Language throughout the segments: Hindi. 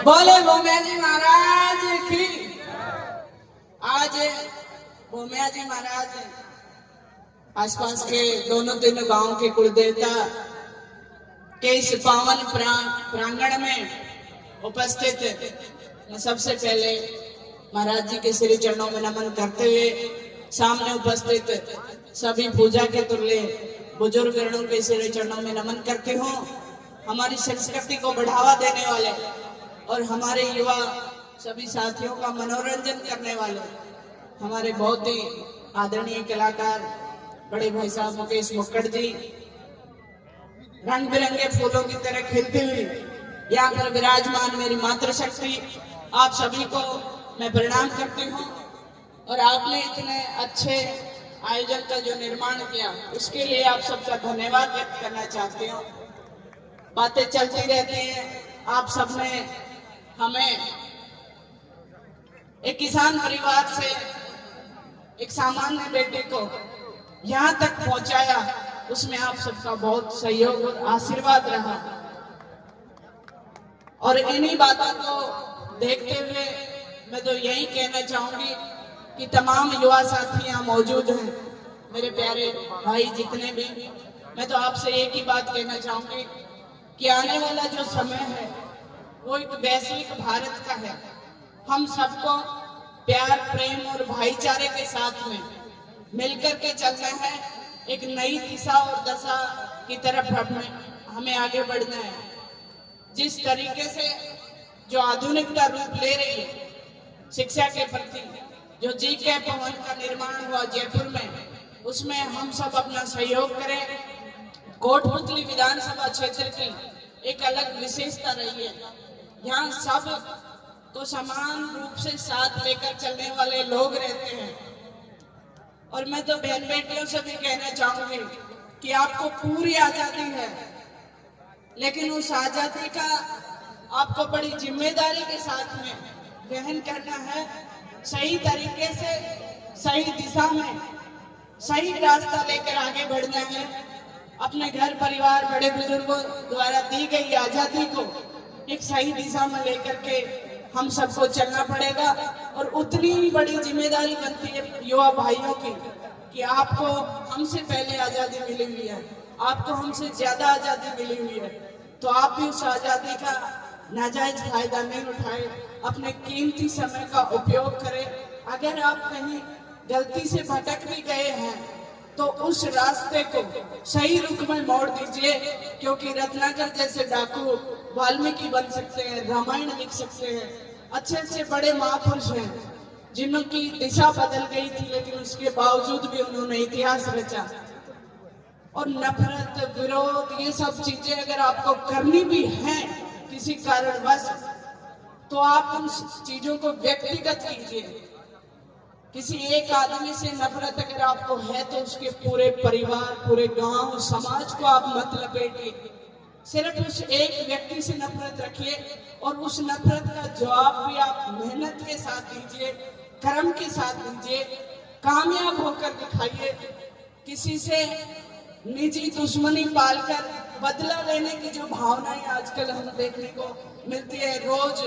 बोले भूमिया जी महाराज की। आज भूमिया जी महाराज आसपास के दोनों तीनों गांव के कुलदेवता के इस पावन प्रांगण में उपस्थित मैं सबसे पहले महाराज जी के श्री चरणों में नमन करते हुए सामने उपस्थित सभी पूजा के तुल्य बुजुर्ग गणों के श्री चरणों में नमन करती हूँ। हमारी संस्कृति को बढ़ावा देने वाले और हमारे युवा सभी साथियों का मनोरंजन करने वाले हमारे बहुत ही आदरणीय कलाकार बड़े भाई साहब मुकेश मुक्कड़ जी रंग बिरंगे फूलों की तरह खिलती हुई यहाँ पर विराजमान मेरी मातृशक्ति, आप सभी को मैं प्रणाम करती हूँ। और आपने इतने अच्छे आयोजन का जो निर्माण किया उसके लिए आप सबका धन्यवाद व्यक्त करना चाहती हूँ। बातें चलती रहती हैं, आप सबने हमें एक किसान परिवार से एक सामान्य बेटे को यहाँ तक पहुंचाया, उसमें आप सबका बहुत सहयोग और आशीर्वाद रहा। और इन्हीं बातों को देखते हुए मैं तो यही कहना चाहूंगी कि तमाम युवा साथी यहाँ मौजूद हैं, मेरे प्यारे भाई जितने भी, मैं तो आपसे एक ही बात कहना चाहूंगी कि आने वाला जो समय है वो एक वैश्विक भारत का है। हम सबको प्यार प्रेम और भाईचारे के साथ में मिलकर के चलना है। एक नई दिशा और दशा की तरफ हमें आगे बढ़ना है। जिस तरीके से जो आधुनिकता रूप ले रही है शिक्षा के प्रति, जो जी.के. भवन का निर्माण हुआ जयपुर में, उसमें हम सब अपना सहयोग करें। कोटपुतली विधानसभा क्षेत्र की एक अलग विशेषता रही है, यहाँ सब को समान रूप से साथ लेकर चलने वाले लोग रहते हैं। और मैं तो बहन बेटियों से भी कहना चाहूंगी कि आपको पूरी आजादी है, लेकिन उस आजादी का आपको बड़ी जिम्मेदारी के साथ में वहन करना है। सही तरीके से सही दिशा में सही रास्ता लेकर आगे बढ़ना है। अपने घर परिवार बड़े बुजुर्गों द्वारा दी गई आजादी को एक सही दिशा में लेकर के हम सबको चलना पड़ेगा। और उतनी ही बड़ी जिम्मेदारी बनती है युवा भाइयों की कि आपको हमसे पहले आजादी मिली हुई है, आपको हमसे ज्यादा आजादी मिली हुई है, तो आप भी उस आजादी का नाजायज फायदा नहीं उठाए, अपने कीमती समय का उपयोग करें। अगर आप कहीं गलती से भटक भी गए हैं तो उस रास्ते को सही रुख में मोड़ दीजिए, क्योंकि रत्नाकर जैसे डाकू वाल्मीकि बन सकते हैं, रामायण लिख सकते हैं, अच्छे अच्छे बड़े महापुरुष हैं जिनकी दिशा बदल गई थी, लेकिन उसके बावजूद भी उन्होंने इतिहास रचा। और नफरत विरोध ये सब चीजें अगर आपको करनी भी है किसी कारणवश, तो आप उन चीजों को व्यक्तिगत कीजिए। किसी एक आदमी से नफरत अगर आपको है तो उसके पूरे परिवार, पूरे गांव, समाज को आप मत लपेटिए। सिर्फ उस एक व्यक्ति से नफरत रखिए और उस नफरत का जवाब भी आप मेहनत के साथ दीजिए, कर्म के साथ दीजिए, कामयाब होकर दिखाइए। किसी से निजी दुश्मनी पालकर बदला लेने की जो भावनाएं आजकल हमें देखने को मिलती है, रोज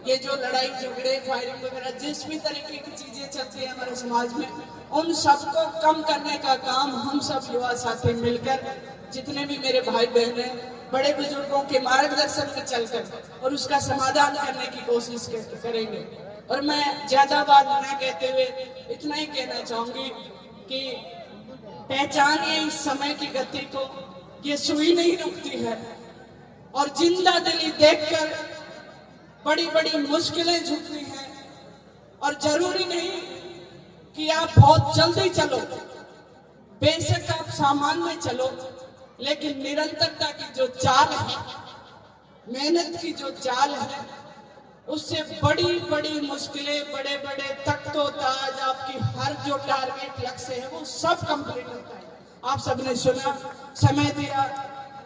ये जो लड़ाई झगड़े फायरिंग वगैरह जिस भी तरीके की चीजें चलती है हमारे समाज में, उन सबको कम करने का काम हम सब युवा साथी मिलकर, जितने भी मेरे भाई बहन हैं, बड़े बुजुर्गों के मार्गदर्शन में चलकर और उसका समाधान करने की कोशिश करेंगे। और मैं ज्यादा बात न कहते हुए इतना ही कहना चाहूंगी कि पहचानिए इस समय की गति को, ये सुई नहीं रुकती है। और जिंदा दिली देखकर बड़ी बड़ी मुश्किलें झुकती हैं। और जरूरी नहीं कि आप बहुत जल्दी चलो, बेशक आप सामान में चलो, लेकिन निरंतरता की जो चाल है, मेहनत की जो चाल है, उससे बड़ी बड़ी मुश्किलें, बड़े बड़े तख्तो-ताज, आपकी हर जो टारगेट लक्ष्य है वो सब कंप्लीट होता है। आप सबने सुना, समय दिया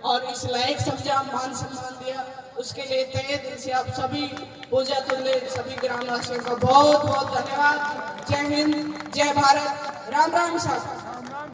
और इस लायक समझा, मान सम्मान दिया, उसके लिए तहे दिल से आप सभी पूजा तुल्य सभी ग्रामवासियों का बहुत बहुत धन्यवाद। जय हिंद, जय भारत, राम राम साहब।